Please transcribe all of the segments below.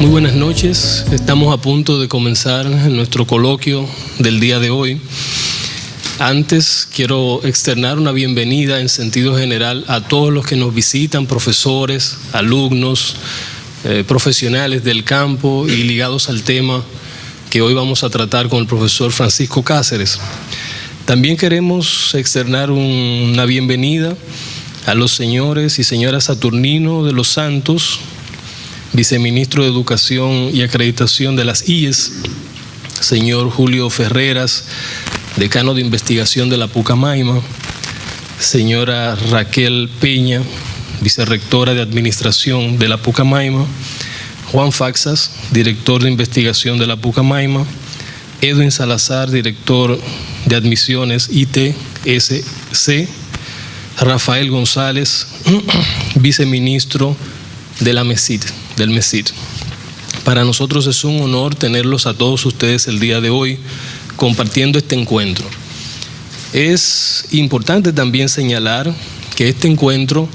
Muy buenas noches, estamos a punto de comenzar nuestro coloquio del día de hoy. Antes quiero externar una bienvenida en sentido general a todos los que nos visitan, profesores, alumnos, profesionales del campo y ligados al tema que hoy vamos a tratar con el profesor Francisco Cáceres. También queremos externar una bienvenida a los señores y señoras Saturnino de los Santos, viceministro de Educación y Acreditación de las IES, señor Julio Ferreras, decano de Investigación de la Pucamaima, señora Raquel Peña, vicerrectora de Administración de la Pucamaima, Juan Faxas, director de Investigación de la Pucamaima, Edwin Salazar, director de Admisiones ITSC, Rafael González, viceministro de la MESID, del MESID. Para nosotros es un honor tenerlos a todos ustedes el día de hoy compartiendo este encuentro. Es importante también señalar que este encuentro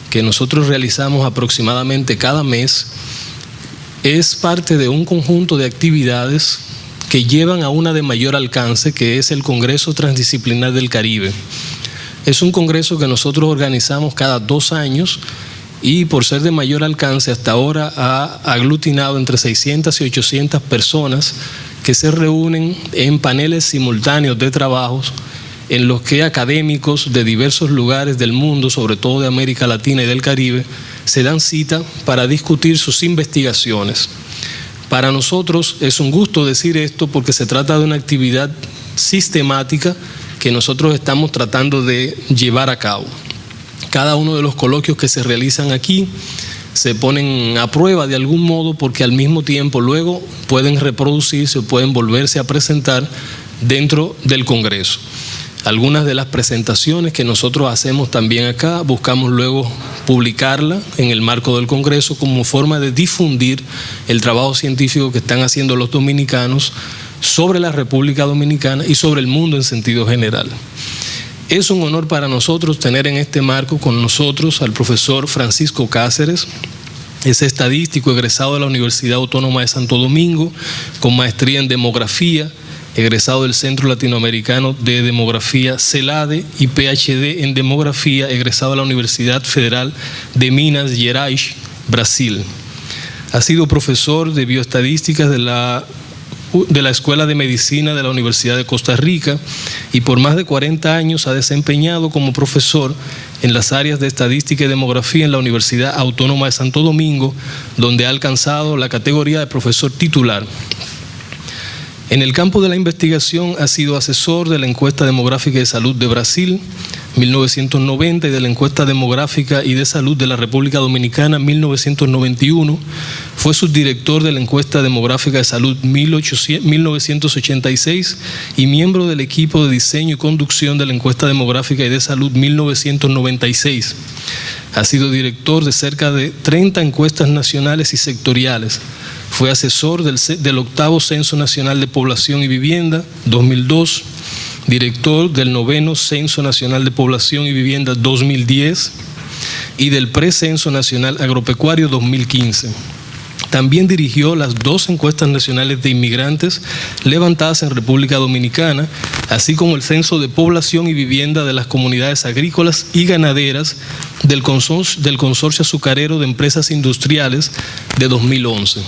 que nosotros realizamos aproximadamente cada mes es parte de un conjunto de actividades que llevan a una de mayor alcance, que es el Congreso Transdisciplinar del Caribe. Es un congreso que nosotros organizamos cada 2 años y por ser de mayor alcance hasta ahora ha aglutinado entre 600 y 800 personas que se reúnen en paneles simultáneos de trabajos en los que académicos de diversos lugares del mundo, sobre todo de América Latina y del Caribe, se dan cita para discutir sus investigaciones. Para nosotros es un gusto decir esto porque se trata de una actividad sistemática que nosotros estamos tratando de llevar a cabo. Cada uno de los coloquios que se realizan aquí se ponen a prueba de algún modo porque al mismo tiempo luego pueden reproducirse o pueden volverse a presentar dentro del Congreso. Algunas de las presentaciones que nosotros hacemos también acá, buscamos luego publicarla en el marco del Congreso como forma de difundir el trabajo científico que están haciendo los dominicanos sobre la República Dominicana y sobre el mundo en sentido general. Es un honor para nosotros tener en este marco con nosotros al profesor Francisco Cáceres. Es estadístico egresado de la Universidad Autónoma de Santo Domingo, con maestría en demografía, egresado del Centro Latinoamericano de Demografía CELADE y PhD en demografía, egresado de la Universidad Federal de Minas Gerais, Brasil. Ha sido profesor de bioestadísticas de la Escuela de Medicina de la Universidad de Costa Rica y por más de 40 años ha desempeñado como profesor en las áreas de estadística y demografía en la Universidad Autónoma de Santo Domingo, donde ha alcanzado la categoría de profesor titular. En el campo de la investigación ha sido asesor de la Encuesta Demográfica y de Salud de Brasil, 1990, y de la Encuesta Demográfica y de Salud de la República Dominicana, 1991. Fue subdirector de la Encuesta Demográfica de Salud 1986 y miembro del equipo de diseño y conducción de la Encuesta Demográfica y de Salud 1996. Ha sido director de cerca de 30 encuestas nacionales y sectoriales. Fue asesor del 8º Censo Nacional de Población y Vivienda, 2002, director del 9º Censo Nacional de Población y Vivienda, 2010, y del Precenso Nacional Agropecuario, 2015. También dirigió las 2 encuestas nacionales de inmigrantes levantadas en República Dominicana, así como el Censo de Población y Vivienda de las Comunidades Agrícolas y Ganaderas del Consorcio Azucarero de Empresas Industriales de 2011.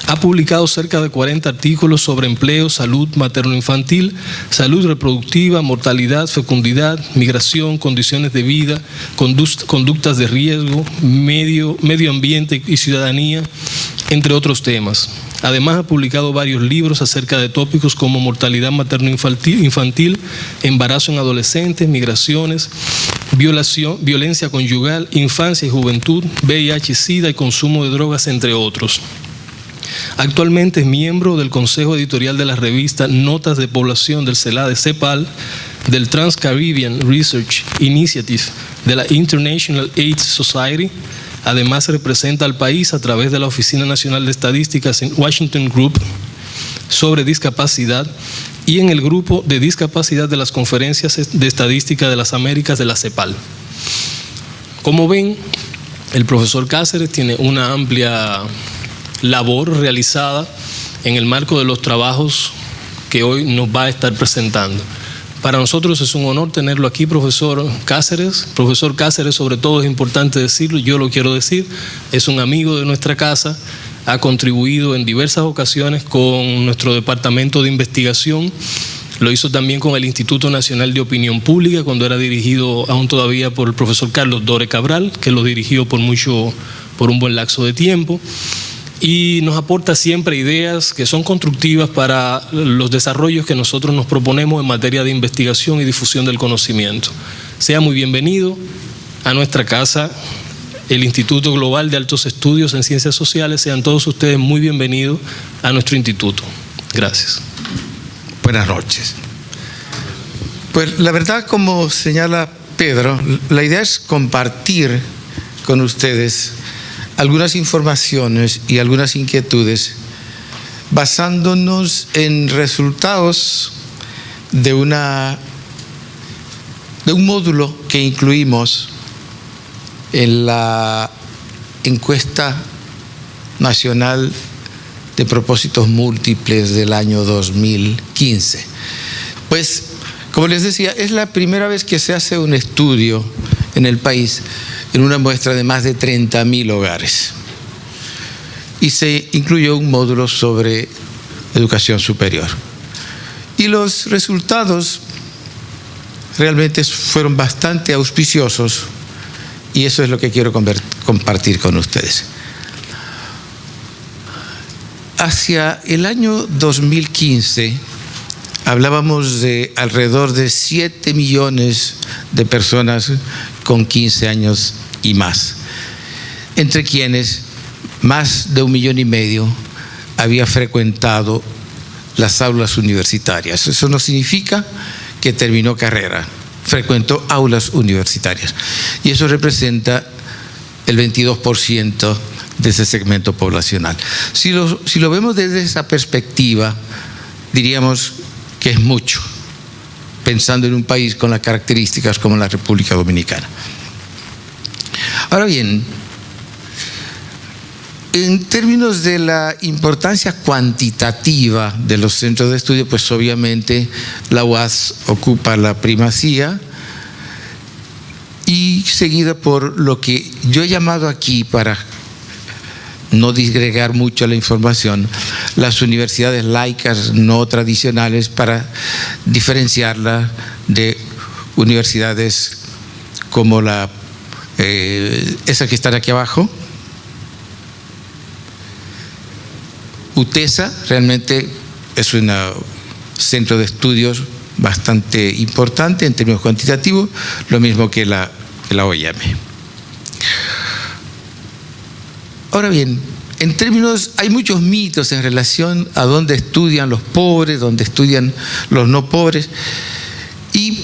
Ha publicado cerca de 40 artículos sobre empleo, salud materno-infantil, salud reproductiva, mortalidad, fecundidad, migración, condiciones de vida, conductas de riesgo, medio ambiente y ciudadanía, entre otros temas. Además ha publicado varios libros acerca de tópicos como mortalidad materno-infantil, embarazo en adolescentes, migraciones, violencia conyugal, infancia y juventud, VIH, SIDA y consumo de drogas, entre otros. Actualmente es miembro del Consejo Editorial de la revista Notas de Población del CELADE-CEPAL, del Trans-Caribbean Research Initiative de la International AIDS Society. Además representa al país a través de la Oficina Nacional de Estadísticas en Washington Group sobre discapacidad y en el Grupo de Discapacidad de las Conferencias de Estadística de las Américas de la CEPAL. Como ven, el profesor Cáceres tiene una amplia labor realizada en el marco de los trabajos que hoy nos va a estar presentando. Para nosotros es un honor tenerlo aquí, profesor Cáceres. Profesor Cáceres, sobre todo es importante decirlo, yo lo quiero decir, es un amigo de nuestra casa, ha contribuido en diversas ocasiones con nuestro departamento de investigación, lo hizo también con el Instituto Nacional de Opinión Pública, cuando era dirigido aún todavía por el profesor Carlos Dore Cabral, que lo dirigió por un buen lapso de tiempo. Y nos aporta siempre ideas que son constructivas para los desarrollos que nosotros nos proponemos en materia de investigación y difusión del conocimiento. Sea muy bienvenido a nuestra casa, el Instituto Global de Altos Estudios en Ciencias Sociales. Sean todos ustedes muy bienvenidos a nuestro instituto. Gracias. Buenas noches. Pues la verdad, como señala Pedro, la idea es compartir con ustedes algunas informaciones y algunas inquietudes basándonos en resultados de un módulo que incluimos en la encuesta nacional de propósitos múltiples del año 2015. Pues, como les decía, es la primera vez que se hace un estudio en el país en una muestra de más de 30.000 hogares. Y se incluyó un módulo sobre educación superior. Y los resultados realmente fueron bastante auspiciosos, y eso es lo que quiero compartir con ustedes. Hacia el año 2015 hablábamos de alrededor de 7 millones de personas con 15 años y más, entre quienes más de 1,5 millones había frecuentado las aulas universitarias. Eso no significa que terminó carrera, frecuentó aulas universitarias, y eso representa el 22% de ese segmento poblacional. Si lo vemos desde esa perspectiva, diríamos que es mucho, pensando en un país con las características como la República Dominicana. Ahora bien, en términos de la importancia cuantitativa de los centros de estudio, pues obviamente la UAS ocupa la primacía, y seguida por lo que yo he llamado aquí, para no disgregar mucho la información, las universidades laicas no tradicionales, para diferenciarla de universidades como esa que están aquí abajo, UTESA. Realmente es un centro de estudios bastante importante en términos cuantitativos, lo mismo que la OIM. Ahora bien, en términos, hay muchos mitos en relación a dónde estudian los pobres, dónde estudian los no pobres. Y,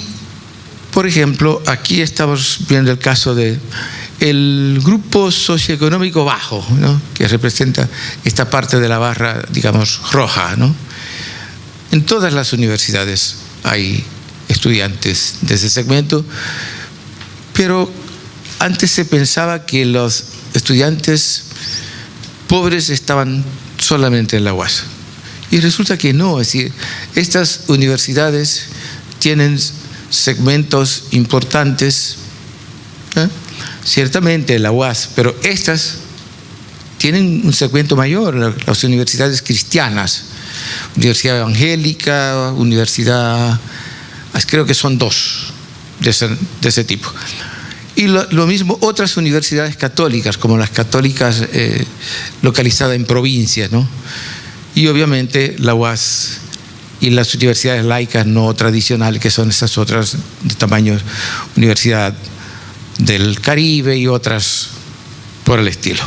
por ejemplo, aquí estamos viendo el caso de el grupo socioeconómico bajo, ¿no?, que representa esta parte de la barra, digamos, roja, ¿no? En todas las universidades hay estudiantes de ese segmento, pero antes se pensaba que los estudiantes pobres estaban solamente en la UAS. Y resulta que no, es decir, estas universidades tienen segmentos importantes, ciertamente la UAS, pero estas tienen un segmento mayor, las universidades cristianas, Universidad Evangélica, Universidad, creo que son 2 de ese tipo. Y lo mismo otras universidades católicas, como las católicas localizadas en provincias, ¿no? Y obviamente la UAS y las universidades laicas no tradicionales, que son esas otras de tamaño Universidad del Caribe y otras por el estilo.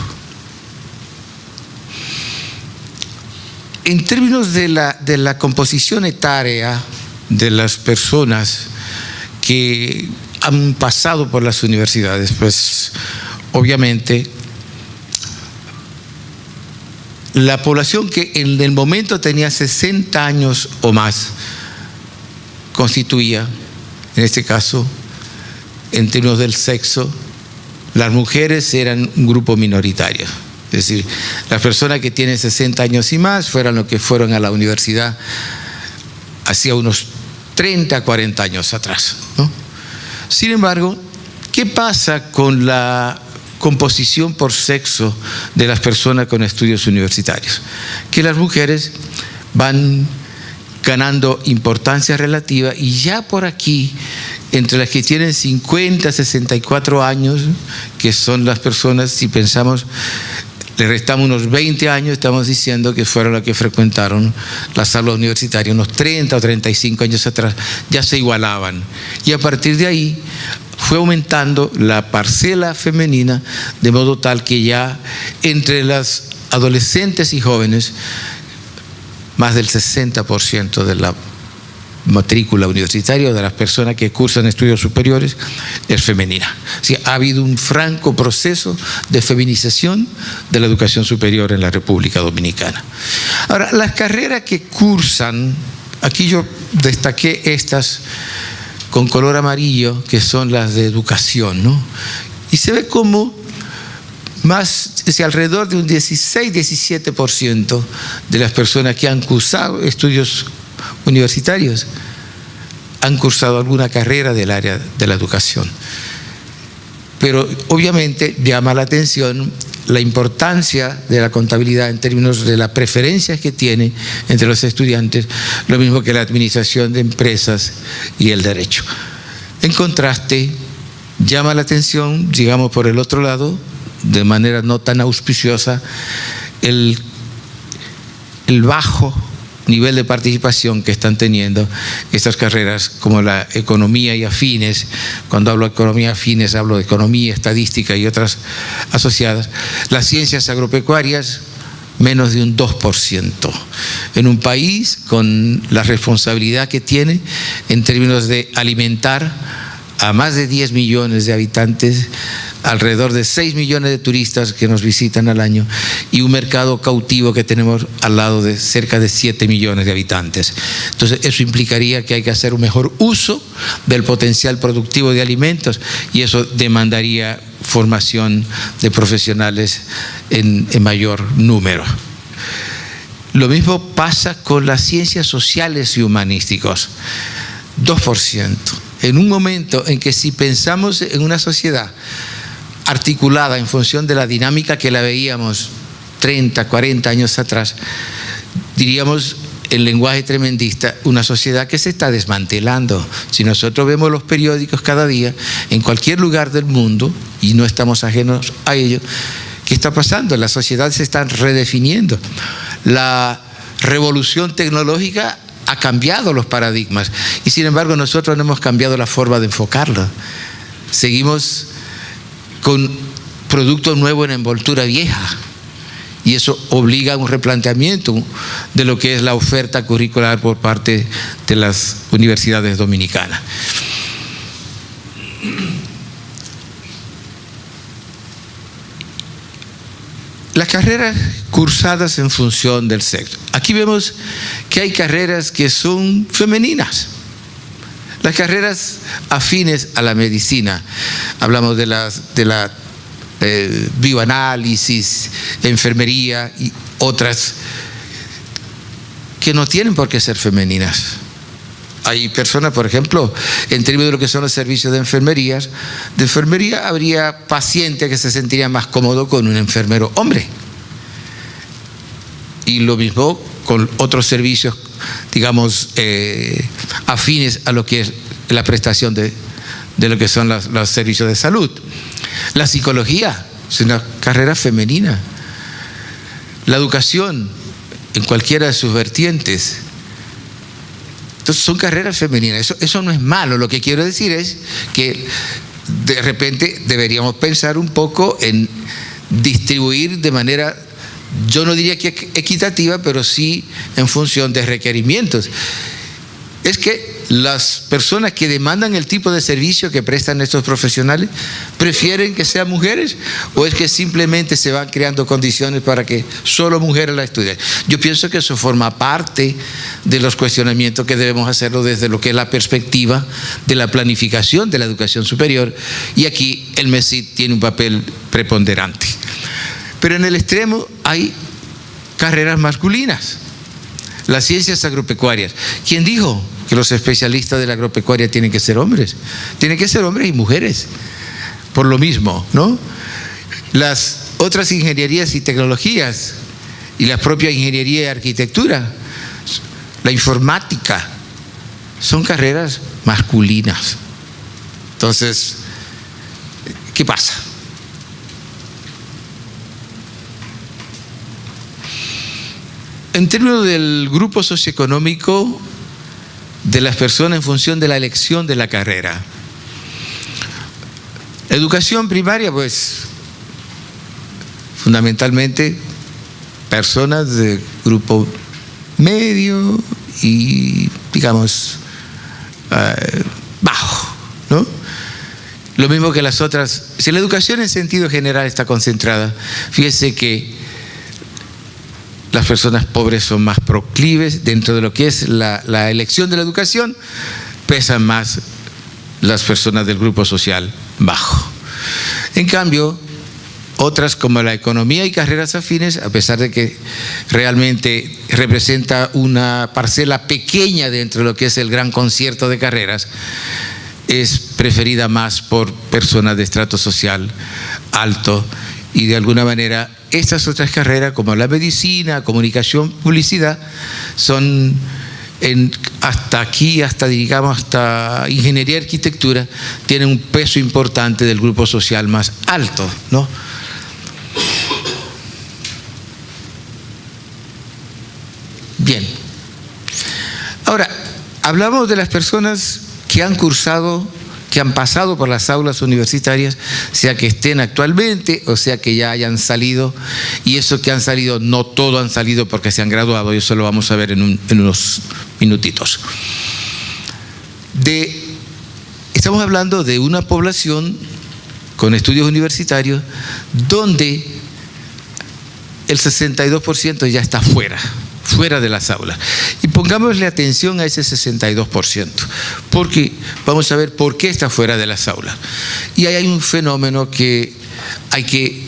En términos de la composición etaria de las personas que han pasado por las universidades, pues obviamente la población que en el momento tenía 60 años o más constituía, en este caso, en términos del sexo, las mujeres eran un grupo minoritario. Es decir, las personas que tienen 60 años y más fueron los que fueron a la universidad hacía unos 30, 40 años atrás, ¿no? Sin embargo, ¿qué pasa con la composición por sexo de las personas con estudios universitarios? Que las mujeres van ganando importancia relativa y ya por aquí, entre las que tienen 50, 64 años, que son las personas, si pensamos, le restamos unos 20 años, estamos diciendo que fueron las que frecuentaron las aulas universitarias, unos 30 o 35 años atrás, ya se igualaban. Y a partir de ahí fue aumentando la parcela femenina, de modo tal que ya entre las adolescentes y jóvenes, más del 60% de la matrícula universitaria de las personas que cursan estudios superiores es femenina. Sí, ha habido un franco proceso de feminización de la educación superior en la República Dominicana. Ahora, las carreras que cursan, aquí yo destaqué estas con color amarillo, que son las de educación, ¿no? Y se ve como alrededor de un 16-17% de las personas que han cursado estudios universitarios han cursado alguna carrera del área de la educación. Pero obviamente llama la atención la importancia de la contabilidad en términos de las preferencias que tiene entre los estudiantes, lo mismo que la administración de empresas y el derecho. En contraste, llama la atención, digamos por el otro lado, de manera no tan auspiciosa, el bajo nivel de participación que están teniendo estas carreras como la economía y afines. Cuando hablo de economía afines, hablo de economía, estadística y otras asociadas. Las ciencias agropecuarias, menos de un 2%. En un país con la responsabilidad que tiene en términos de alimentar a más de 10 millones de habitantes, alrededor de 6 millones de turistas que nos visitan al año y un mercado cautivo que tenemos al lado de cerca de 7 millones de habitantes. Entonces eso implicaría que hay que hacer un mejor uso del potencial productivo de alimentos y eso demandaría formación de profesionales en mayor número. Lo mismo pasa con las ciencias sociales y humanísticos, 2%. En un momento en que si pensamos en una sociedad articulada en función de la dinámica que la veíamos 30, 40 años atrás, diríamos en lenguaje tremendista, una sociedad que se está desmantelando. Si nosotros vemos los periódicos cada día, en cualquier lugar del mundo, y no estamos ajenos a ello, ¿qué está pasando? La sociedad se está redefiniendo. La revolución tecnológica ha cambiado los paradigmas y sin embargo nosotros no hemos cambiado la forma de enfocarlo. Seguimos con producto nuevo en envoltura vieja y eso obliga a un replanteamiento de lo que es la oferta curricular por parte de las universidades dominicanas. Las carreras cursadas en función del sexo. Aquí vemos que hay carreras que son femeninas. Las carreras afines a la medicina. Hablamos de la bioanálisis, enfermería y otras que no tienen por qué ser femeninas. Hay personas, por ejemplo, en términos de lo que son los servicios de enfermería habría pacientes que se sentirían más cómodos con un enfermero hombre. Y lo mismo con otros servicios, digamos, afines a lo que es la prestación de lo que son los servicios de salud. La psicología es una carrera femenina. La educación, en cualquiera de sus vertientes. Entonces son carreras femeninas. Eso no es malo. Lo que quiero decir es que de repente deberíamos pensar un poco en distribuir de manera, yo no diría que equitativa, pero sí en función de requerimientos. Es que las personas que demandan el tipo de servicio que prestan estos profesionales prefieren que sean mujeres, o es que simplemente se van creando condiciones para que solo mujeres la estudien. Yo pienso que eso forma parte de los cuestionamientos que debemos hacerlo desde lo que es la perspectiva de la planificación de la educación superior, y aquí el MESID tiene un papel preponderante. Pero en el extremo hay carreras masculinas. Las ciencias agropecuarias. ¿Quién dijo que los especialistas de la agropecuaria tienen que ser hombres? Tienen que ser hombres y mujeres. Por lo mismo, ¿no? Las otras ingenierías y tecnologías y la propia ingeniería y arquitectura, la informática, son carreras masculinas. Entonces, ¿qué pasa? En términos del grupo socioeconómico de las personas en función de la elección de la carrera, educación primaria, pues fundamentalmente personas de grupo medio y digamos bajo, ¿no? Lo mismo que las otras. Si la educación en sentido general está concentrada, fíjese que las personas pobres son más proclives dentro de lo que es la elección de la educación, pesan más las personas del grupo social bajo. En cambio, otras como la economía y carreras afines, a pesar de que realmente representa una parcela pequeña dentro de lo que es el gran concierto de carreras, es preferida más por personas de estrato social alto, y de alguna manera estas otras carreras como la medicina, comunicación, publicidad, son hasta ingeniería y arquitectura, tienen un peso importante del grupo social más alto, ¿no? Bien. Ahora, hablamos de las personas que han cursado, que han pasado por las aulas universitarias, sea que estén actualmente o sea que ya hayan salido, y eso que han salido, no todos han salido porque se han graduado, y eso lo vamos a ver en unos minutitos. Estamos hablando de una población con estudios universitarios donde el 62% ya está fuera de las aulas. Y pongámosle atención a ese 62%, porque vamos a ver por qué está fuera de las aulas. Y ahí hay un fenómeno que hay que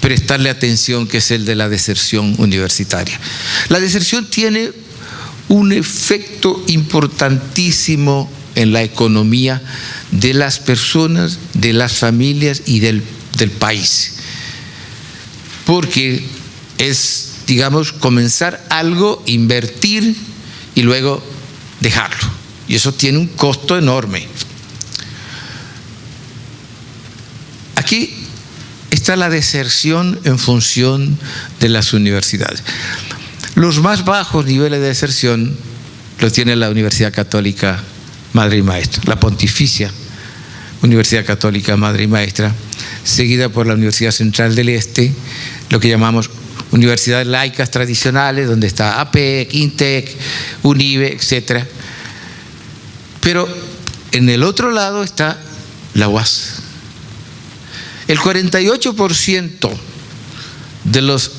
prestarle atención, que es el de la deserción universitaria. La deserción tiene un efecto importantísimo en la economía de las personas, de las familias y del país, porque es, digamos, comenzar algo, invertir y luego dejarlo. Y eso tiene un costo enorme. Aquí está la deserción en función de las universidades. Los más bajos niveles de deserción los tiene la Universidad Católica Madre y Maestra, la Pontificia Universidad Católica Madre y Maestra, seguida por la Universidad Central del Este, lo que llamamos universidades laicas tradicionales, donde está APEC, INTEC, UNIBE, etc. Pero en el otro lado está la UAS. El 48% de los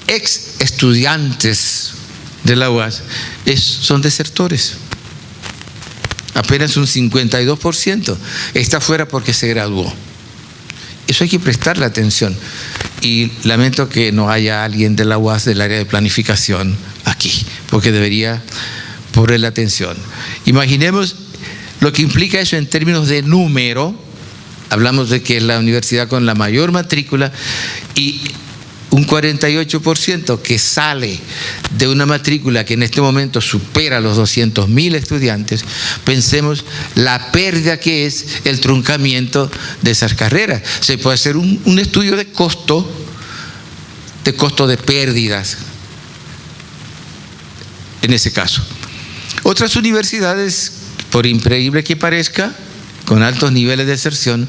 ex estudiantes de la UAS son desertores. Apenas un 52% está fuera porque se graduó. Eso hay que prestarle atención. Y lamento que no haya alguien de la UAS del área de planificación aquí, porque debería ponerle atención. Imaginemos lo que implica eso en términos de número. Hablamos de que es la universidad con la mayor matrícula y un 48% que sale de una matrícula que en este momento supera los 200.000 estudiantes. Pensemos la pérdida que es el truncamiento de esas carreras. Se puede hacer un estudio de costo de pérdidas en ese caso. Otras universidades, por increíble que parezca, con altos niveles de deserción,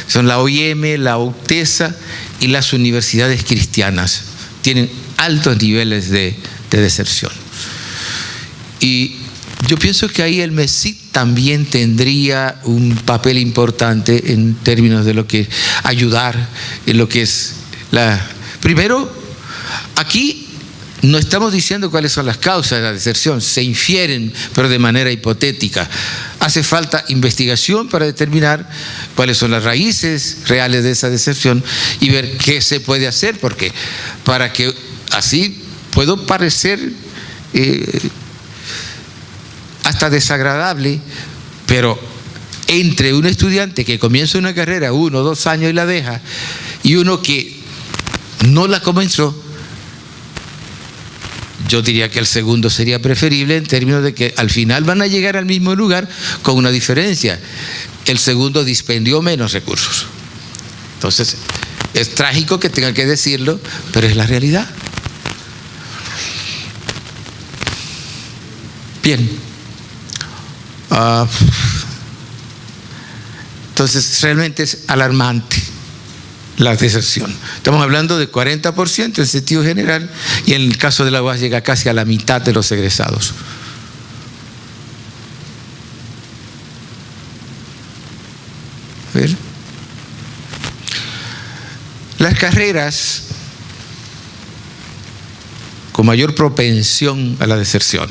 son la OIM, la UTESA y las universidades cristianas. Tienen altos niveles de deserción. Y yo pienso que ahí el MESIC también tendría un papel importante en términos de lo que ayudar en lo que es primero, aquí no estamos diciendo cuáles son las causas de la deserción, se infieren, pero de manera hipotética. Hace falta investigación para determinar cuáles son las raíces reales de esa deserción y ver qué se puede hacer, porque para que así puedo parecer hasta desagradable, pero entre un estudiante que comienza una carrera 1 o 2 años y la deja, y uno que no la comenzó, yo diría que el segundo sería preferible en términos de que al final van a llegar al mismo lugar con una diferencia. El segundo dispendió menos recursos. Entonces, es trágico que tenga que decirlo, pero es la realidad. Bien. Entonces, realmente es alarmante la deserción. Estamos hablando de 40% en sentido general, y en el caso de la UAS llega casi a la mitad de los egresados. A ver. Las carreras con mayor propensión a la deserción: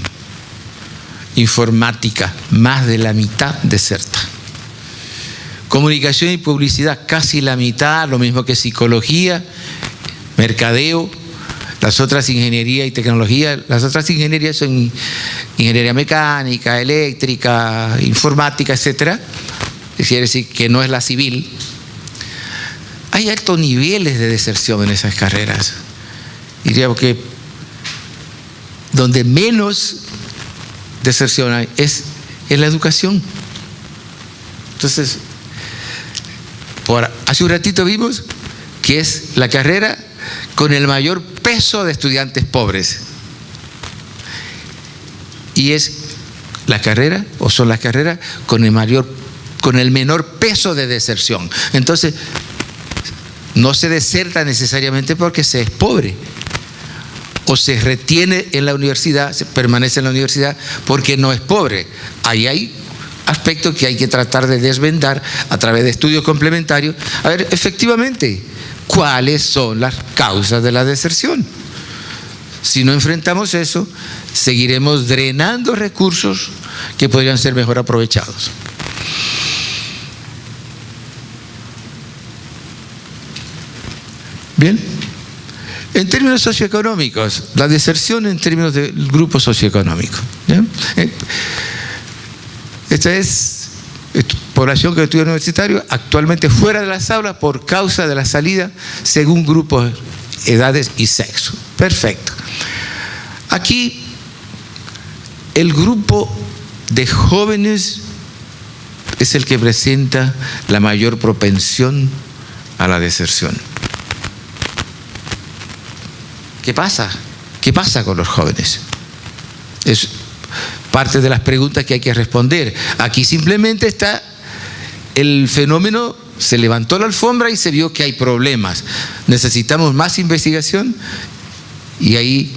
informática, más de la mitad deserta. Comunicación y publicidad, casi la mitad, lo mismo que psicología, mercadeo. Las otras, ingeniería y tecnología, las otras ingenierías son ingeniería mecánica, eléctrica, informática, etcétera. Quiere decir que no es la civil. Hay altos niveles de deserción en esas carreras. Diría que donde menos deserción hay es en la educación. Entonces, hace un ratito vimos que es la carrera con el mayor peso de estudiantes pobres. Y es la carrera, o son las carreras con el menor peso de deserción. Entonces, no se deserta necesariamente porque se es pobre, o se retiene en la universidad, se permanece en la universidad porque no es pobre. Ahí hay aspectos que hay que tratar de desvendar a través de estudios complementarios, a ver efectivamente cuáles son las causas de la deserción. Si no enfrentamos eso, seguiremos drenando recursos que podrían ser mejor aprovechados. Bien. En términos socioeconómicos, la deserción en términos del grupo socioeconómico. ¿Bien? Esta es población que estudia universitario, actualmente fuera de las aulas por causa de la salida según grupos, edades y sexo. Perfecto. Aquí el grupo de jóvenes es el que presenta la mayor propensión a la deserción. ¿Qué pasa? ¿Qué pasa con los jóvenes? Es parte de las preguntas que hay que responder. Aquí simplemente está el fenómeno, se levantó la alfombra y se vio que hay problemas. Necesitamos más investigación y ahí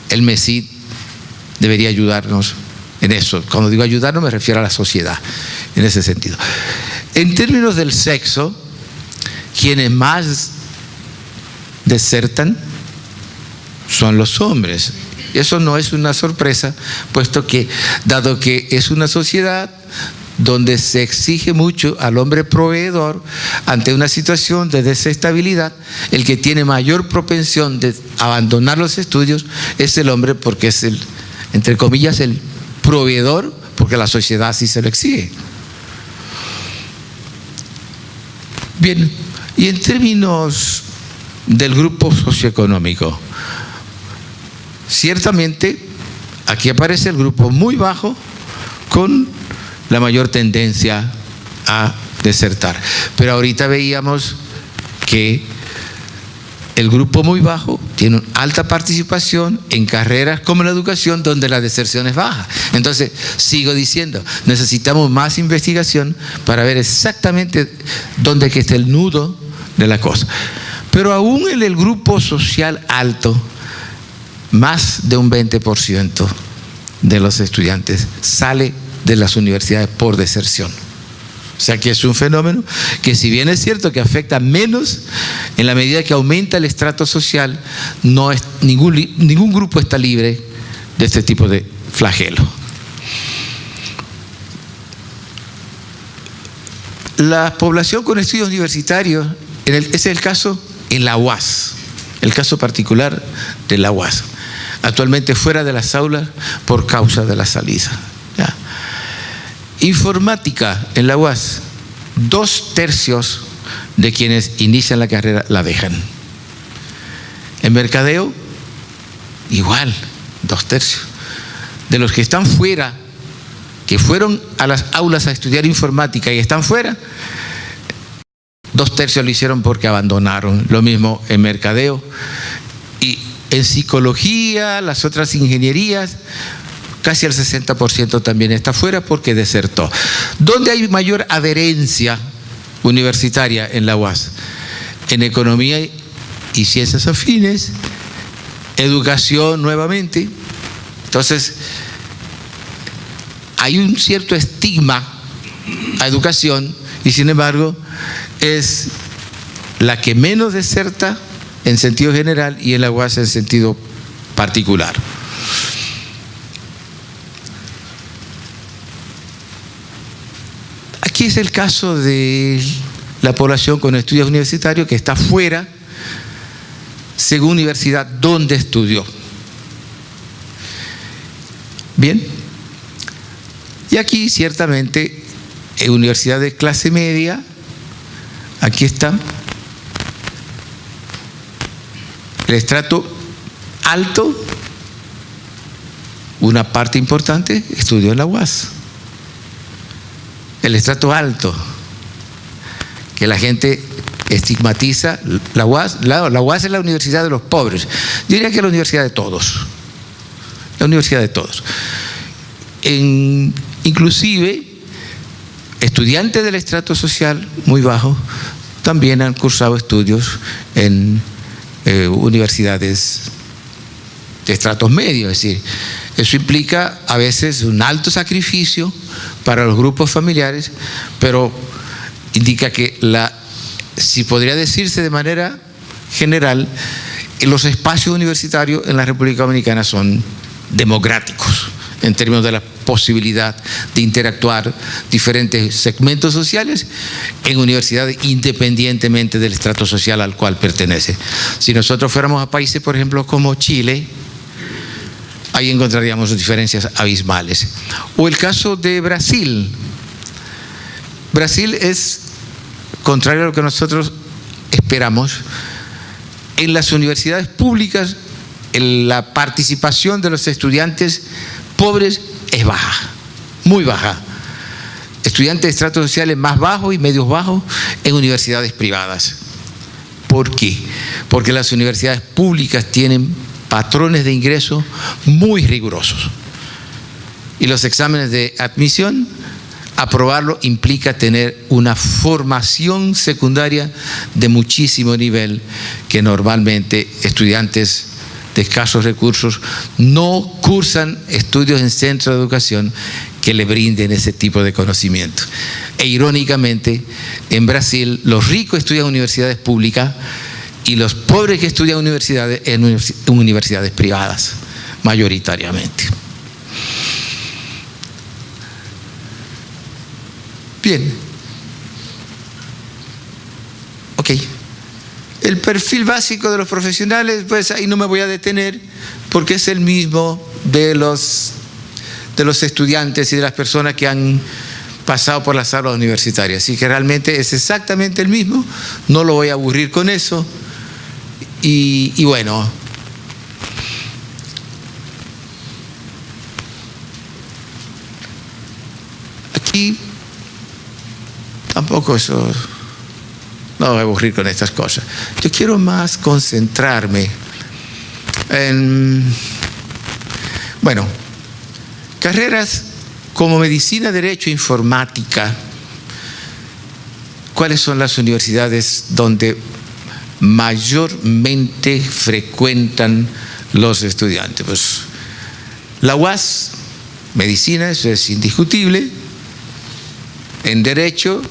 el MESID debería ayudarnos en eso. Cuando digo ayudarnos me refiero a la sociedad, en ese sentido. En términos del sexo, quienes más desertan son los hombres. Eso no es una sorpresa, puesto que, dado que es una sociedad donde se exige mucho al hombre proveedor, ante una situación de desestabilidad, el que tiene mayor propensión de abandonar los estudios es el hombre, porque es el, entre comillas, el proveedor, porque la sociedad así se lo exige. Bien, y en términos del grupo socioeconómico, ciertamente aquí aparece el grupo muy bajo con la mayor tendencia a desertar. Pero ahorita veíamos que el grupo muy bajo tiene una alta participación en carreras como la educación, donde la deserción es baja. Entonces, sigo diciendo, necesitamos más investigación para ver exactamente dónde está el nudo de la cosa. Pero aún en el grupo social alto, más de un 20% de los estudiantes sale de las universidades por deserción. O sea que es un fenómeno que, si bien es cierto que afecta menos, en la medida que aumenta el estrato social, no es, ningún grupo está libre de este tipo de flagelo. La población con estudios universitarios, ese es el caso en la UAS, el caso particular de la UAS, actualmente fuera de las aulas por causa de la salida. ¿Ya? Informática en la UAS, 2/3 de quienes inician la carrera la dejan. En mercadeo, igual, 2/3. De los que están fuera, que fueron a las aulas a estudiar informática y están fuera, 2/3 lo hicieron porque abandonaron. Lo mismo en mercadeo. Y en psicología, las otras ingenierías, casi el 60% también está fuera porque desertó. ¿Dónde hay mayor adherencia universitaria en la UAS? En economía y ciencias afines, educación nuevamente. Entonces, hay un cierto estigma a educación y, sin embargo, es la que menos deserta en sentido general y en la UAS en sentido particular. Aquí es el caso de la población con estudios universitarios que está fuera, según universidad donde estudió. Bien, y aquí ciertamente en universidad de clase media, aquí está el estrato alto, una parte importante estudió en la UAS. El estrato alto, que la gente estigmatiza, la UAS es la universidad de los pobres. Yo diría que es la universidad de todos. La universidad de todos. Inclusive, estudiantes del estrato social muy bajo también han cursado estudios en universidades de estratos medios. Es decir, eso implica a veces un alto sacrificio para los grupos familiares, pero indica que si podría decirse de manera general, los espacios universitarios en la República Dominicana son democráticos en términos de la posibilidad de interactuar diferentes segmentos sociales en universidades independientemente del estrato social al cual pertenece. Si nosotros fuéramos a países, por ejemplo, como Chile, ahí encontraríamos diferencias abismales. O el caso de Brasil. Brasil es, contrario a lo que nosotros esperamos, en las universidades públicas la participación de los estudiantes pobres es baja, muy baja. Estudiantes de estratos sociales más bajos y medios bajos en universidades privadas. ¿Por qué? Porque las universidades públicas tienen patrones de ingreso muy rigurosos. Y los exámenes de admisión, aprobarlo implica tener una formación secundaria de muchísimo nivel que normalmente estudiantes de escasos recursos no cursan estudios en centros de educación que le brinden ese tipo de conocimiento. E irónicamente, en Brasil, los ricos estudian en universidades públicas y los pobres que estudian en universidades privadas, mayoritariamente. Bien. Ok. El perfil básico de los profesionales, pues ahí no me voy a detener porque es el mismo de los estudiantes y de las personas que han pasado por las aulas universitarias. Así que realmente es exactamente el mismo, no lo voy a aburrir con eso. Y bueno, aquí tampoco eso, no voy a aburrir con estas cosas. Yo quiero más concentrarme en, bueno, carreras como medicina, derecho, informática. ¿Cuáles son las universidades donde mayormente frecuentan los estudiantes? Pues la UAS, medicina, eso es indiscutible. en Derecho,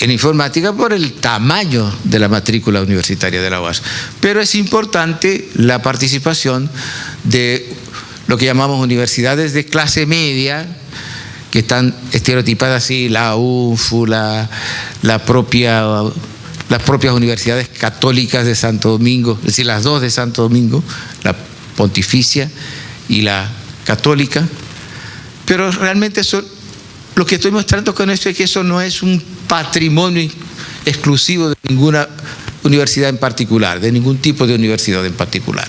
en Informática, por el tamaño de la matrícula universitaria de la UAS. Pero es importante la participación de lo que llamamos universidades de clase media, que están estereotipadas así, la UNFU, las propias universidades católicas de Santo Domingo, es decir, las dos de Santo Domingo, la Pontificia y la Católica. Pero realmente lo que estoy mostrando con esto es que eso no es un patrimonio exclusivo de ninguna universidad en particular, de ningún tipo de universidad en particular.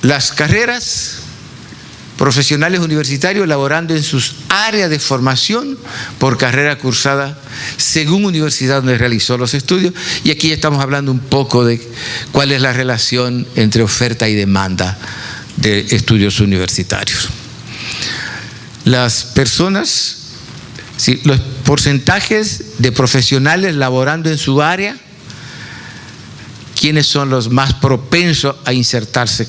Las carreras profesionales universitarios laborando en sus áreas de formación por carrera cursada según universidad donde realizó los estudios, y aquí ya estamos hablando un poco de cuál es la relación entre oferta y demanda de estudios universitarios. Las personas, sí, los porcentajes de profesionales laborando en su área, ¿quiénes son los más propensos a insertarse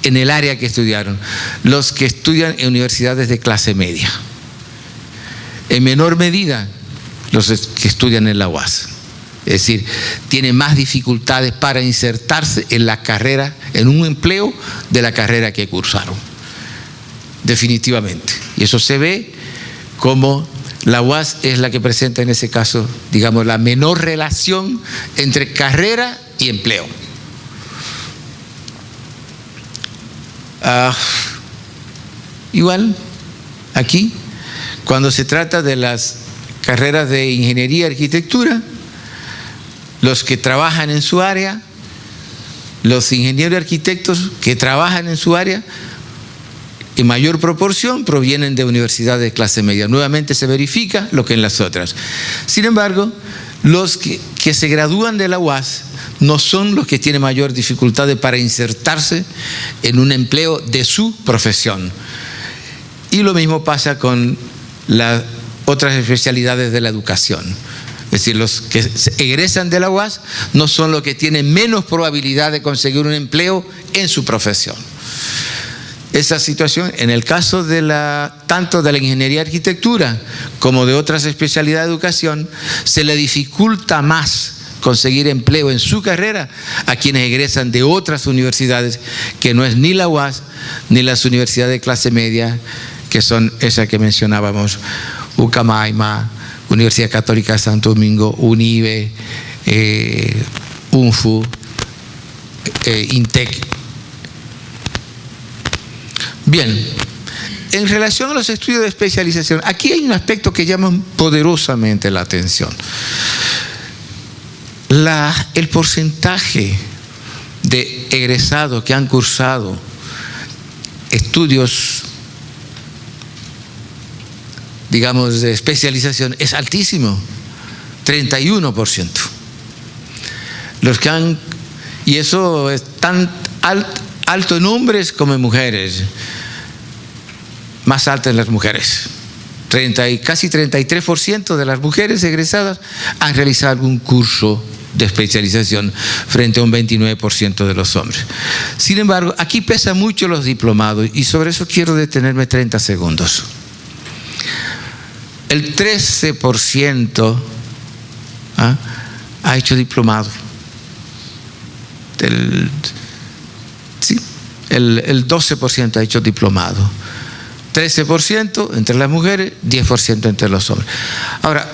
en el área que estudiaron? Los que estudian en universidades de clase media. En menor medida, los que estudian en la UAS. Es decir, tienen más dificultades para insertarse en la carrera, en un empleo de la carrera que cursaron. Definitivamente. Y eso se ve como la UAS es la que presenta en ese caso, digamos, la menor relación entre carrera y empleo. Igual, aquí, cuando se trata de las carreras de ingeniería y arquitectura, los que trabajan en su área, los ingenieros y arquitectos que trabajan en su área, en mayor proporción provienen de universidades de clase media. Nuevamente se verifica lo que en las otras. Sin embargo, los que se gradúan de la UAS no son los que tienen mayor dificultad para insertarse en un empleo de su profesión. Y lo mismo pasa con las otras especialidades de la educación. Es decir, los que egresan de la UAS no son los que tienen menos probabilidad de conseguir un empleo en su profesión. Esa situación, en el caso de tanto de la ingeniería y arquitectura como de otras especialidades de educación, se le dificulta más conseguir empleo en su carrera a quienes egresan de otras universidades que no es ni la UAS ni las universidades de clase media, que son esas que mencionábamos: Ucamaima, Universidad Católica de Santo Domingo, UNIBE, UNFU, INTEC. Bien, en relación a los estudios de especialización, aquí hay un aspecto que llama poderosamente la atención. El porcentaje de egresados que han cursado estudios, digamos, de especialización es altísimo, 31%. Los que han, y eso es tan alto en hombres como en mujeres, más alto en las mujeres. Casi 33% de las mujeres egresadas han realizado algún curso de especialización frente a un 29% de los hombres. Sin embargo, aquí pesan mucho los diplomados y sobre eso quiero detenerme 30 segundos. El 13% ha hecho diplomado. El 12% ha hecho diplomado. 13% entre las mujeres, 10% entre los hombres. Ahora,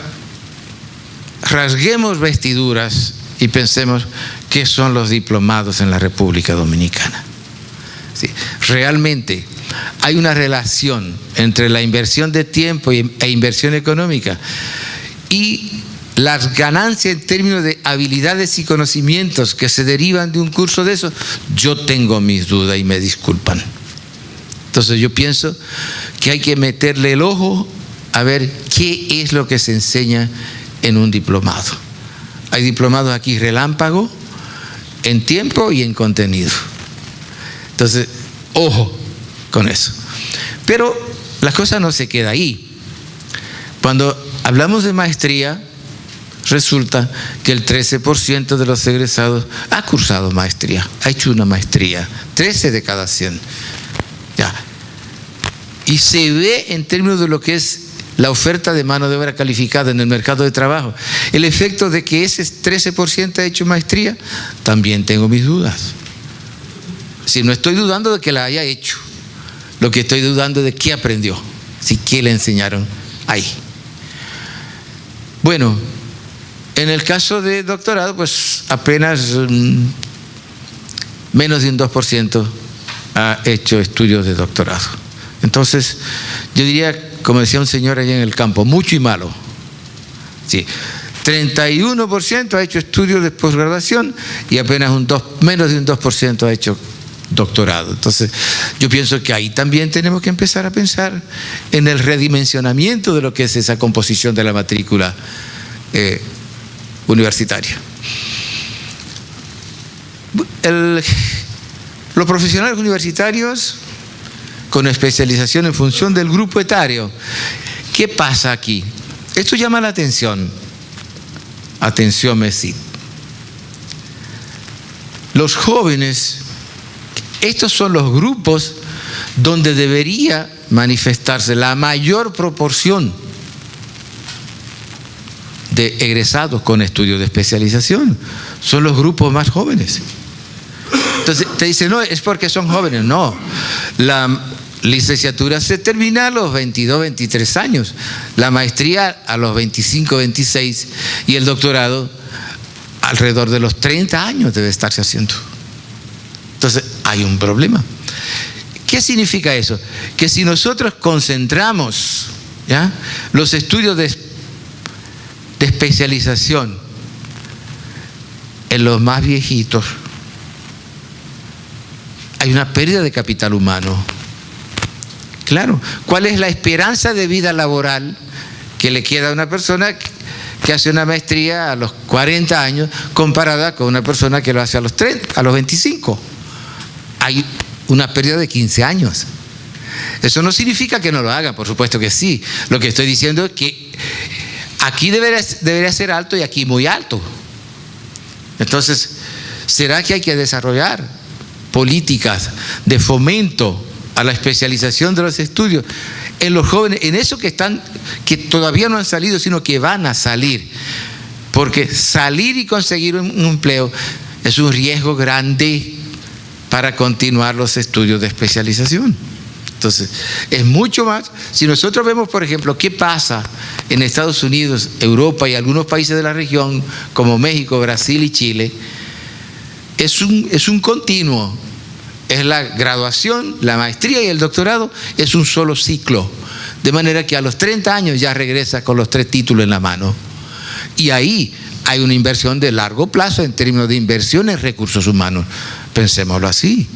rasguemos vestiduras y pensemos qué son los diplomados en la República Dominicana. Sí, realmente hay una relación entre la inversión de tiempo e inversión económica y las ganancias en términos de habilidades y conocimientos que se derivan de un curso de eso. Yo tengo mis dudas y me disculpan. Entonces yo pienso que hay que meterle el ojo a ver qué es lo que se enseña en un diplomado. Hay diplomados aquí relámpago, en tiempo y en contenido. Entonces, ojo con eso. Pero la cosa no se queda ahí. Cuando hablamos de maestría, resulta que el 13% de los egresados ha cursado maestría, ha hecho una maestría, 13 de cada 100. Ya. Y se ve en términos de lo que es la oferta de mano de obra calificada en el mercado de trabajo, el efecto de que ese 13% ha hecho maestría, también tengo mis dudas. Si no estoy dudando de que la haya hecho, lo que estoy dudando es de qué aprendió, si qué le enseñaron ahí. Bueno, en el caso de doctorado, pues apenas menos de un 2% ha hecho estudios de doctorado. Entonces, yo diría, como decía un señor allá en el campo, mucho y malo. Sí. 31% ha hecho estudios de posgraduación y apenas menos de un 2% ha hecho doctorado. Entonces, yo pienso que ahí también tenemos que empezar a pensar en el redimensionamiento de lo que es esa composición de la matrícula universitaria. Los profesionales universitarios con especialización en función del grupo etario. ¿Qué pasa aquí? Esto llama la atención. Atención, Messi. Los jóvenes, estos son los grupos donde debería manifestarse la mayor proporción de egresados con estudios de especialización. Son los grupos más jóvenes. Entonces te dicen, no, es porque son jóvenes. No, la licenciatura se termina a los 22, 23 años, la maestría a los 25, 26 y el doctorado alrededor de los 30 años debe estarse haciendo. Entonces hay un problema. ¿Qué significa eso? Que si nosotros concentramos, ¿ya?, los estudios de especialización en los más viejitos, hay una pérdida de capital humano. Claro, ¿cuál es la esperanza de vida laboral que le queda a una persona que hace una maestría a los 40 años comparada con una persona que lo hace a los 25? Hay una pérdida de 15 años. Eso no significa que no lo hagan, por supuesto que sí. Lo que estoy diciendo es que aquí debería ser alto y aquí muy alto. Entonces, ¿será que hay que desarrollar políticas de fomento a la especialización de los estudios en los jóvenes, en eso que todavía no han salido, sino que van a salir? Porque salir y conseguir un empleo es un riesgo grande para continuar los estudios de especialización. Entonces, es mucho más. Si nosotros vemos, por ejemplo, qué pasa en Estados Unidos, Europa y algunos países de la región, como México, Brasil y Chile, es un continuo. Es la graduación, la maestría y el doctorado, es un solo ciclo. De manera que a los 30 años ya regresa con los 3 títulos en la mano. Y ahí hay una inversión de largo plazo en términos de inversión en recursos humanos. Pensémoslo así.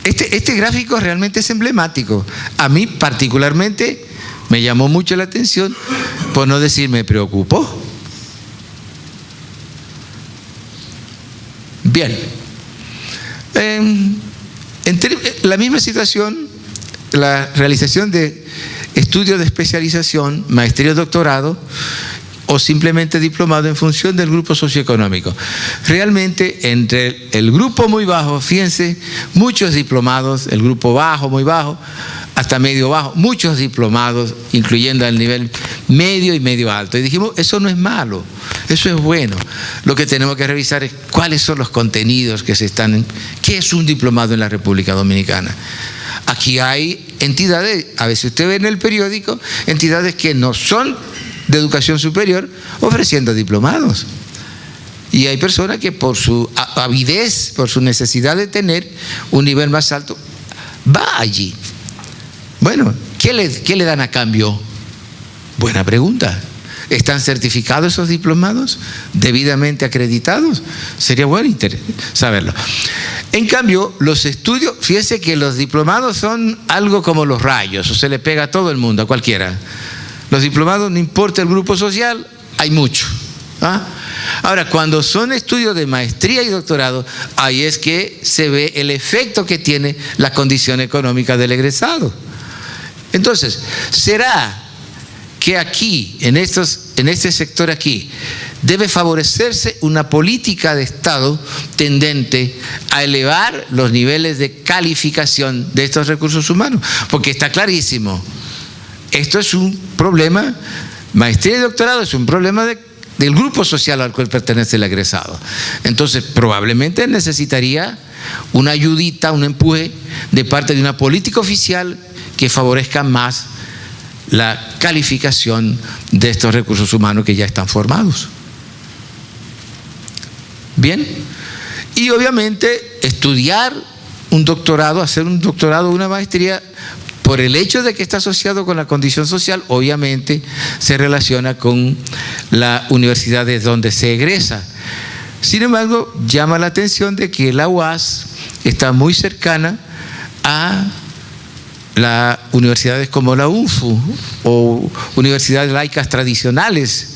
Este gráfico realmente es emblemático. A mí particularmente me llamó mucho la atención, por no decir me preocupó. Bien. La misma situación, la realización de estudios de especialización, maestría o doctorado, o simplemente diplomado en función del grupo socioeconómico. Realmente entre el grupo muy bajo, fíjense, muchos diplomados, el grupo bajo, muy bajo, hasta medio bajo, muchos diplomados, incluyendo el nivel medio y medio alto. Y dijimos, eso no es malo, eso es bueno. Lo que tenemos que revisar es cuáles son los contenidos que ¿qué es un diplomado en la República Dominicana? Aquí hay entidades, a veces usted ve en el periódico, entidades que no son de educación superior ofreciendo diplomados. Y hay personas que por su avidez, por su necesidad de tener un nivel más alto, va allí. Bueno, ¿qué le dan a cambio? Buena pregunta. ¿Están certificados esos diplomados? ¿Debidamente acreditados? Sería bueno saberlo. En cambio, los estudios, fíjense que los diplomados son algo como los rayos, o se le pega a todo el mundo, a cualquiera. Los diplomados, no importa el grupo social, hay mucho. Ahora, cuando son estudios de maestría y doctorado, ahí es que se ve el efecto que tiene la condición económica del egresado. Entonces, ¿será que aquí, en este sector aquí, debe favorecerse una política de Estado tendente a elevar los niveles de calificación de estos recursos humanos? Porque está clarísimo, esto es un problema, maestría y doctorado es un problema del grupo social al cual pertenece el egresado. Entonces, probablemente necesitaría una ayudita, un empuje de parte de una política oficial que favorezca más la calificación de estos recursos humanos que ya están formados. Bien, y obviamente estudiar un doctorado, hacer un doctorado o una maestría, por el hecho de que está asociado con la condición social, obviamente se relaciona con la universidad desde donde se egresa. Sin embargo, llama la atención de que la UAS está muy cercana a las universidades como la UNFU o universidades laicas tradicionales.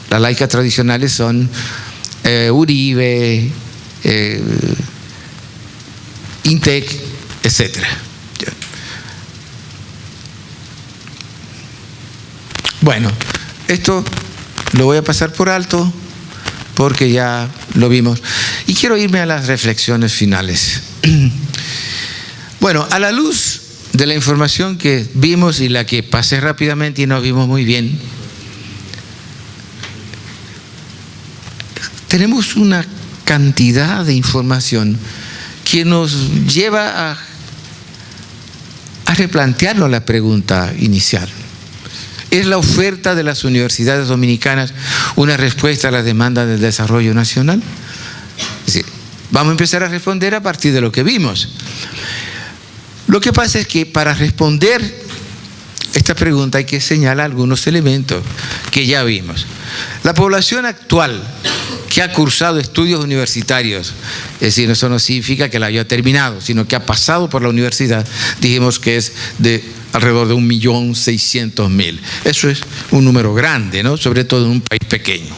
Las laicas tradicionales son Uribe, INTEC, etcétera. Bueno, esto lo voy a pasar por alto porque ya lo vimos. Y quiero irme a las reflexiones finales. Bueno, a la luz de la información que vimos y la que pasé rápidamente y nos vimos muy bien, tenemos una cantidad de información que nos lleva a replantearnos la pregunta inicial. ¿Es la oferta de las universidades dominicanas una respuesta a la demanda del desarrollo nacional? Es decir, vamos a empezar a responder a partir de lo que vimos. Lo que pasa es que para responder esta pregunta hay que señalar algunos elementos que ya vimos. La población actual que ha cursado estudios universitarios, es decir, eso no significa que la haya terminado, sino que ha pasado por la universidad, dijimos que es de alrededor de 1.600.000. Eso es un número grande, ¿no? Sobre todo en un país pequeño.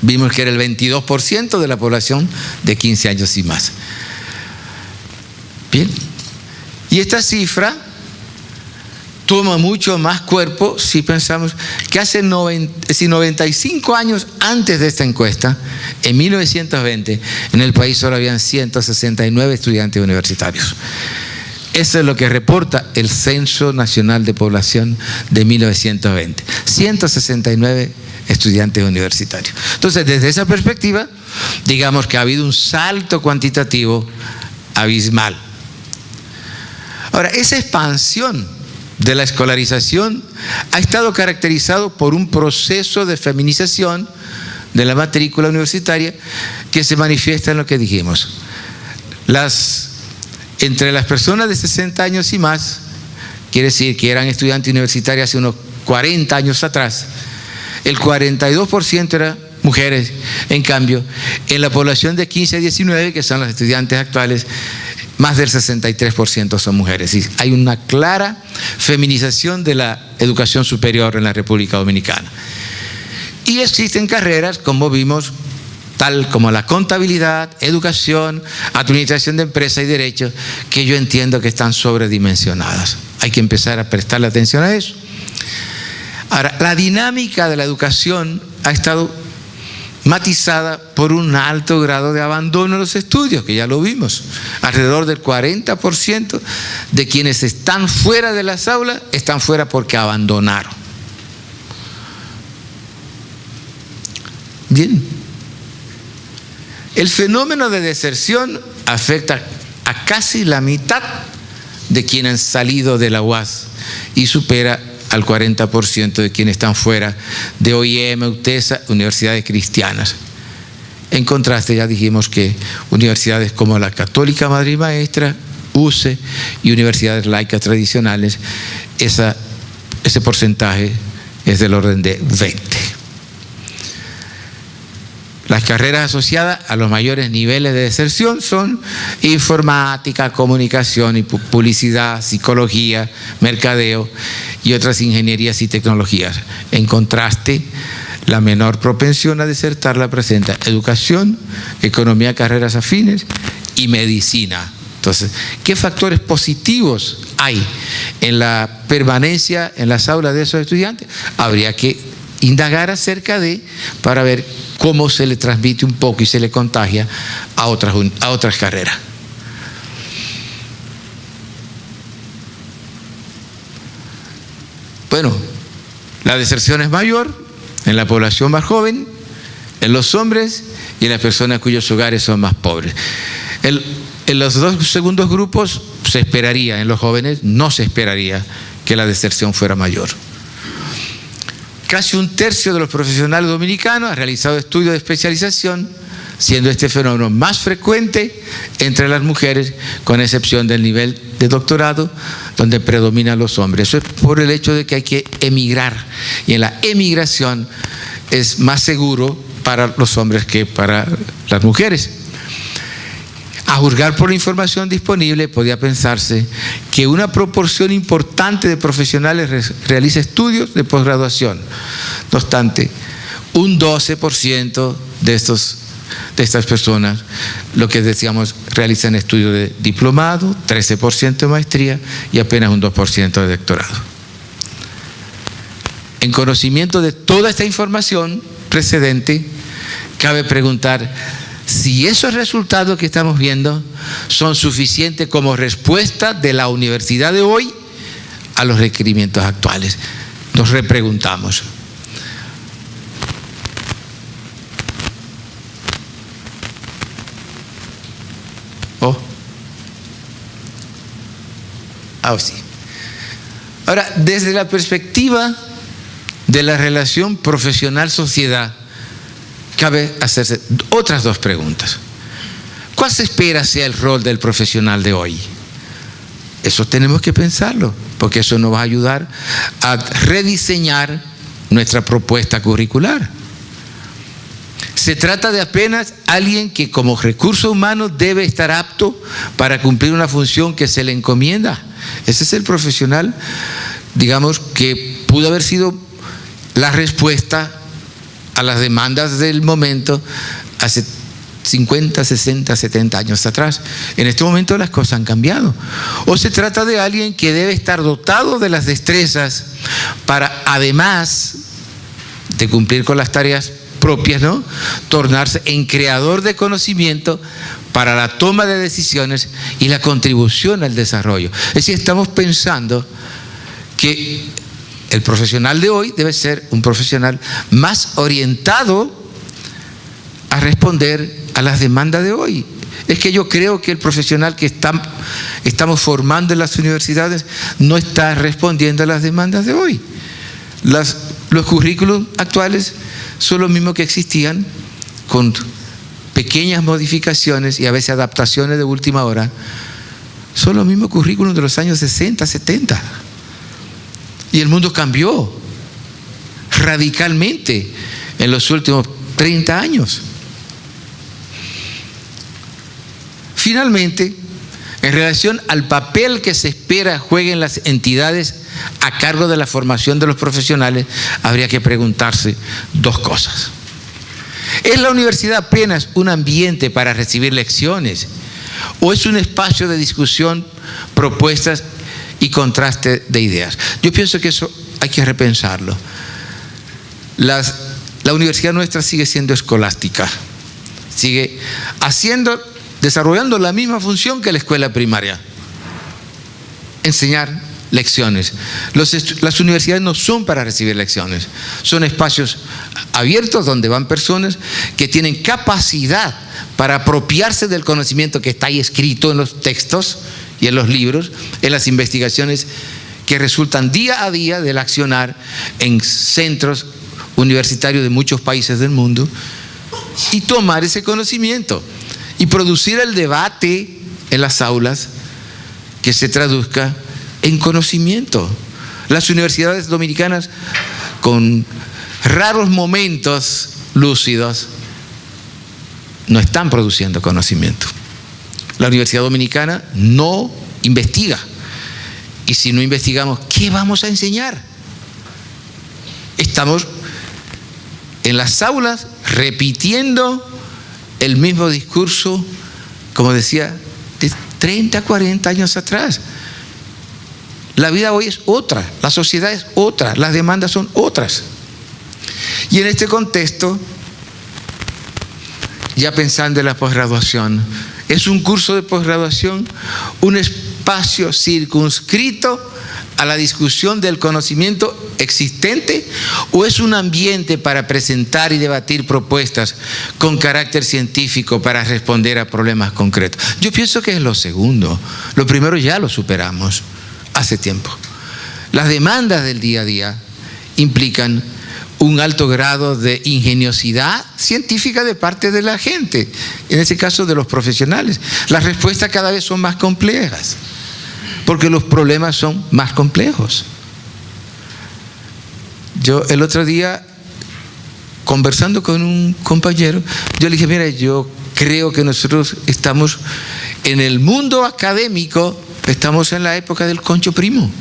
Vimos que era el 22% de la población de 15 años y más. Bien. Y esta cifra toma mucho más cuerpo si pensamos que hace 95 años antes de esta encuesta, en 1920, en el país solo habían 169 estudiantes universitarios. Eso es lo que reporta el Censo Nacional de Población de 1920. 169 estudiantes universitarios. Entonces, desde esa perspectiva, digamos que ha habido un salto cuantitativo abismal. Ahora, esa expansión de la escolarización ha estado caracterizado por un proceso de feminización de la matrícula universitaria que se manifiesta en lo que dijimos. Entre las personas de 60 años y más, quiere decir que eran estudiantes universitarios hace unos 40 años atrás, el 42% eran mujeres. En cambio, en la población de 15 a 19, que son los estudiantes actuales, más del 63% son mujeres. Y hay una clara feminización de la educación superior en la República Dominicana. Y existen carreras, como vimos, tal como la contabilidad, educación, administración de empresas y derecho, que yo entiendo que están sobredimensionadas. Hay que empezar a prestarle atención a eso. Ahora, la dinámica de la educación ha estado matizada por un alto grado de abandono de los estudios, que ya lo vimos. Alrededor del 40% de quienes están fuera de las aulas están fuera porque abandonaron. Bien. El fenómeno de deserción afecta a casi la mitad de quienes han salido de la UAS y supera al 40% de quienes están fuera de OIM, UTESA, universidades cristianas. En contraste, ya dijimos que universidades como la Católica Madre y Maestra, UCE y universidades laicas tradicionales, ese porcentaje es del orden de 20. Las carreras asociadas a los mayores niveles de deserción son informática, comunicación y publicidad, psicología, mercadeo y otras ingenierías y tecnologías. En contraste, la menor propensión a desertar la presenta educación, economía, carreras afines y medicina. Entonces, ¿qué factores positivos hay en la permanencia en las aulas de esos estudiantes? Habría que indagar acerca para ver cómo se le transmite un poco y se le contagia a otras carreras. Bueno, la deserción es mayor en la población más joven, en los hombres y en las personas cuyos hogares son más pobres. En los dos segundos grupos se esperaría, en los jóvenes no se esperaría que la deserción fuera mayor. Casi un tercio de los profesionales dominicanos ha realizado estudios de especialización, siendo este fenómeno más frecuente entre las mujeres, con excepción del nivel de doctorado, donde predominan los hombres. Eso es por el hecho de que hay que emigrar, y en la emigración es más seguro para los hombres que para las mujeres. A juzgar por la información disponible, podía pensarse que una proporción importante de profesionales realiza estudios de posgraduación. No obstante, un 12% de estas personas, lo que decíamos, realizan estudios de diplomado, 13% de maestría y apenas un 2% de doctorado. En conocimiento de toda esta información precedente, cabe preguntar si esos resultados que estamos viendo son suficientes como respuesta de la universidad de hoy a los requerimientos actuales. Nos repreguntamos. Sí. Ahora, desde la perspectiva de la relación profesional-sociedad, cabe hacerse otras dos preguntas. ¿Cuál se espera sea el rol del profesional de hoy? Eso tenemos que pensarlo, porque eso nos va a ayudar a rediseñar nuestra propuesta curricular. Se trata de apenas alguien que como recurso humano debe estar apto para cumplir una función que se le encomienda. Ese es el profesional, digamos, que pudo haber sido la respuesta a las demandas del momento hace 50, 60, 70 años atrás. En este momento las cosas han cambiado. O se trata de alguien que debe estar dotado de las destrezas para, además de cumplir con las tareas propias, ¿no?, tornarse en creador de conocimiento para la toma de decisiones y la contribución al desarrollo. Es decir, estamos pensando que el profesional de hoy debe ser un profesional más orientado a responder a las demandas de hoy. Es que yo creo que el profesional que estamos formando en las universidades no está respondiendo a las demandas de hoy. Los currículos actuales son los mismos que existían, con pequeñas modificaciones y a veces adaptaciones de última hora. Son los mismos currículos de los años 60, 70. Y el mundo cambió radicalmente en los últimos 30 años. Finalmente, en relación al papel que se espera jueguen las entidades a cargo de la formación de los profesionales, habría que preguntarse dos cosas. ¿Es la universidad apenas un ambiente para recibir lecciones o es un espacio de discusión, propuestas y contraste de ideas? Yo pienso que eso hay que repensarlo. La universidad nuestra sigue siendo escolástica, sigue desarrollando la misma función que la escuela primaria: enseñar lecciones. Las universidades no son para recibir lecciones, son espacios abiertos donde van personas que tienen capacidad para apropiarse del conocimiento que está ahí escrito en los textos y en los libros, en las investigaciones que resultan día a día del accionar en centros universitarios de muchos países del mundo, y tomar ese conocimiento y producir el debate en las aulas que se traduzca en conocimiento. Las universidades dominicanas, con raros momentos lúcidos, no están produciendo conocimiento. La Universidad Dominicana no investiga. Y si no investigamos, ¿qué vamos a enseñar? Estamos en las aulas repitiendo el mismo discurso, como decía, de 30, 40 años atrás. La vida hoy es otra, la sociedad es otra, las demandas son otras. Y en este contexto, ya pensando en la posgraduación, es un curso de posgraduación un espacio circunscrito a la discusión del conocimiento existente o es un ambiente para presentar y debatir propuestas con carácter científico para responder a problemas concretos? Yo pienso que es lo segundo. Lo primero ya lo superamos hace tiempo. Las demandas del día a día implican un alto grado de ingeniosidad científica de parte de la gente, en ese caso de los profesionales. Las respuestas cada vez son más complejas, porque los problemas son más complejos. Yo el otro día, conversando con un compañero, yo le dije, mira, yo creo que nosotros estamos en el mundo académico, estamos en la época del concho primo.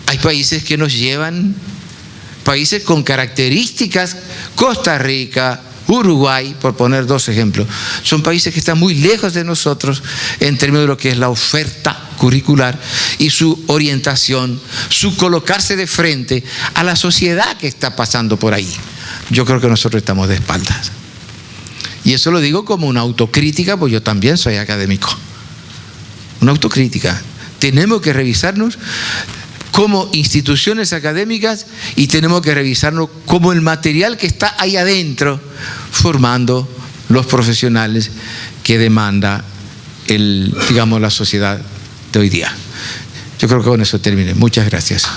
Hay países que nos llevan, países con características, Costa Rica, Uruguay, por poner dos ejemplos, son países que están muy lejos de nosotros en términos de lo que es la oferta curricular y su orientación, su colocarse de frente a la sociedad que está pasando por ahí. Yo creo que nosotros estamos de espaldas. Y eso lo digo como una autocrítica, pues yo también soy académico. Una autocrítica. Tenemos que revisarnos como instituciones académicas y tenemos que revisarnos como el material que está ahí adentro formando los profesionales que demanda la sociedad de hoy día. Yo creo que con eso terminé. Muchas gracias.